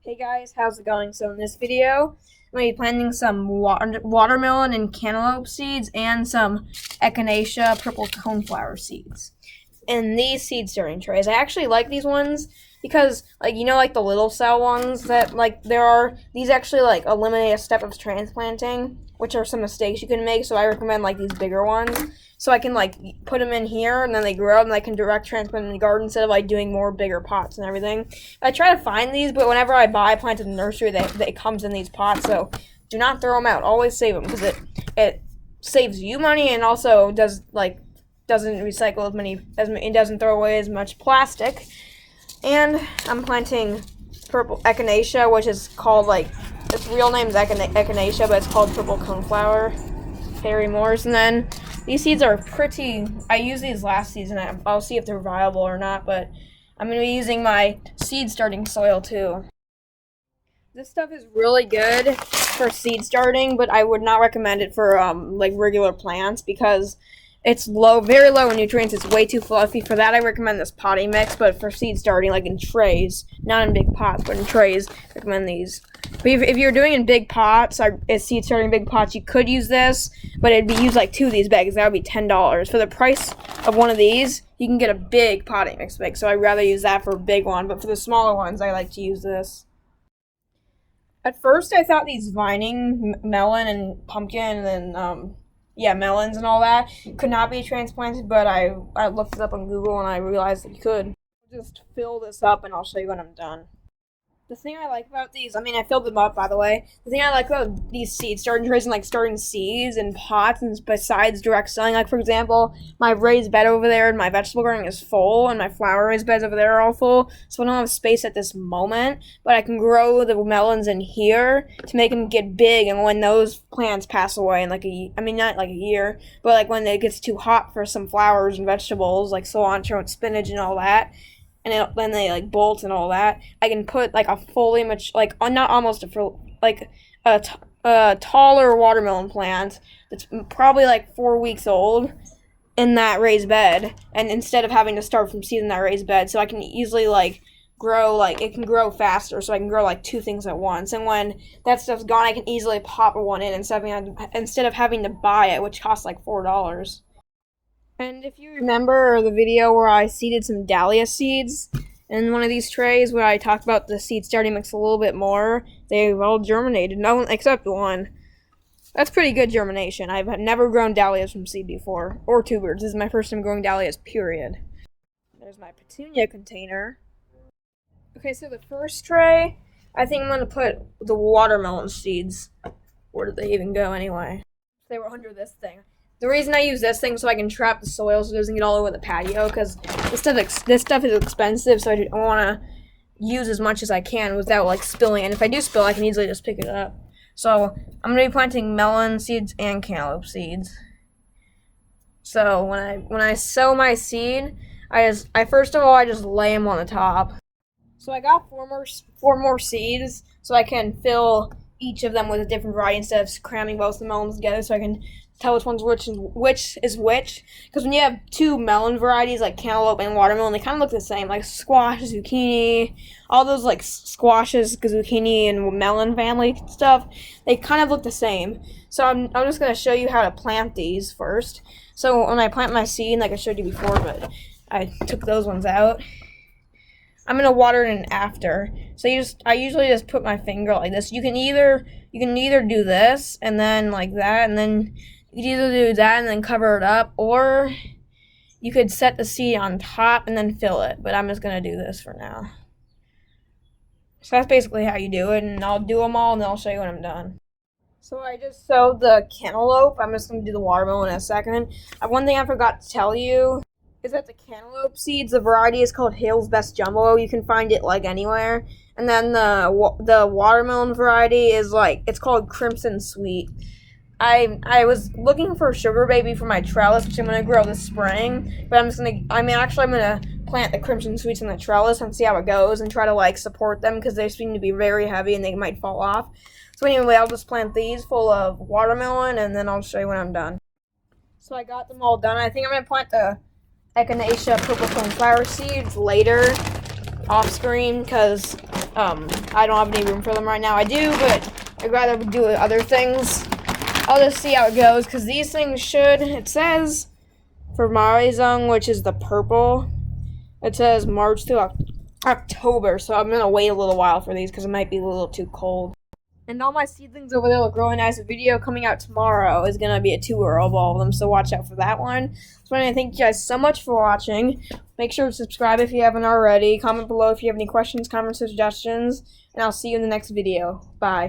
Hey guys, how's it going? So in this video, I'm going to be planting some watermelon and cantaloupe seeds and some echinacea purple coneflower seeds in these seed starting trays. I actually like these ones because, like the little cell ones that, these actually, eliminate a step of transplanting, which are some mistakes you can make, so I recommend, these bigger ones. So I can, put them in here, and then they grow, and I can direct transplant in the garden instead of, doing more bigger pots and everything. I try to find these, but whenever I buy plants in the nursery, it comes in these pots, so do not throw them out. Always save them, because it saves you money and also doesn't recycle as many, it doesn't throw away as much plastic. And I'm planting purple echinacea, which is called, its real name is echinacea, but it's called purple coneflower, Harry Moore's. And then these seeds are pretty, I used these last season, I'll see if they're viable or not, but I'm going to be using my seed starting soil too. This stuff is really good for seed starting, but I would not recommend it for regular plants because it's very low in nutrients. It's way too fluffy. For that, I recommend this potting mix, but for seed starting, in trays, not in big pots, but in trays, I recommend these. But if you're doing in big pots, seed starting in big pots, you could use this, but it'd be used two of these bags. That would be $10. For the price of one of these, you can get a big potting mix bag, so I'd rather use that for a big one, but for the smaller ones, I like to use this. At first, I thought these vining, melon and pumpkin and melons and all that could not be transplanted, but I looked it up on Google and I realized that you could. Just fill this up and I'll show you when I'm done. The thing I like about these, I filled them up, by the way. The thing I like about these seed starting trays and starting seeds in pots and besides direct selling, for example, my raised bed over there and my vegetable garden is full and my flower raised beds over there are all full, so I don't have space at this moment, but I can grow the melons in here to make them get big, and when those plants pass away in not a year, but when it gets too hot for some flowers and vegetables like cilantro and spinach and all that, and then they bolt and all that, I can put a fully not almost a full, a taller watermelon plant that's probably 4 weeks old in that raised bed, and instead of having to start from seed in that raised bed, so I can easily grow it can grow faster, so I can grow two things at once. And when that stuff's gone, I can easily pop one in instead of having to buy it, which costs $4. And if you remember the video where I seeded some dahlia seeds in one of these trays, where I talked about the seed starting mix a little bit more, they all germinated, no except one. That's pretty good germination. I've never grown dahlias from seed before, or tubers. This is my first time growing dahlias, period. There's my petunia container. Okay, so the first tray, I think I'm going to put the watermelon seeds. Where did they even go anyway? They were under this thing. The reason I use this thing so I can trap the soil so it doesn't get all over the patio, because this stuff is expensive, so I want to use as much as I can without spilling. And if I do spill, I can easily just pick it up. So I'm gonna be planting melon seeds and cantaloupe seeds. So when I sow my seed, I first of all I just lay them on the top. So I got four more seeds, so I can fill each of them with a different variety instead of cramming both the melons together, so I can tell which one's which is which. Because when you have two melon varieties like cantaloupe and watermelon, they kind of look the same, like squash, zucchini, all those squashes, zucchini, and melon family stuff. They kind of look the same. So I'm just gonna show you how to plant these first. So when I plant my seed, like I showed you before, but I took those ones out, I'm gonna water it in after. So I usually just put my finger like this. You can either do this and then like that, and then you can either do that and then cover it up, or you could set the seed on top and then fill it. But I'm just gonna do this for now. So that's basically how you do it, and I'll do them all and then I'll show you when I'm done. So I just sowed the cantaloupe. I'm just gonna do the watermelon in a second. One thing I forgot to tell you is that the cantaloupe seeds, the variety is called Hale's Best Jumbo. You can find it anywhere. And then the watermelon variety is it's called Crimson Sweet. I was looking for a sugar baby for my trellis, which I'm gonna grow this spring. But I'm gonna plant the Crimson Sweets in the trellis and see how it goes and try to support them, because they seem to be very heavy and they might fall off. So anyway, I'll just plant these full of watermelon and then I'll show you when I'm done. So I got them all done. I think I'm gonna plant the echinacea purple coneflower seeds later off screen, because I don't have any room for them right now. I do, but I'd rather do other things. I'll just see how it goes, because these things should, it says, for Marizung, which is the purple, it says March through October, so I'm going to wait a little while for these, because it might be a little too cold. And all my seedlings over there look really nice. A video coming out tomorrow is going to be a tour of all of them, so watch out for that one. So I thank you guys so much for watching. Make sure to subscribe if you haven't already. Comment below if you have any questions, comments, or suggestions. And I'll see you in the next video. Bye.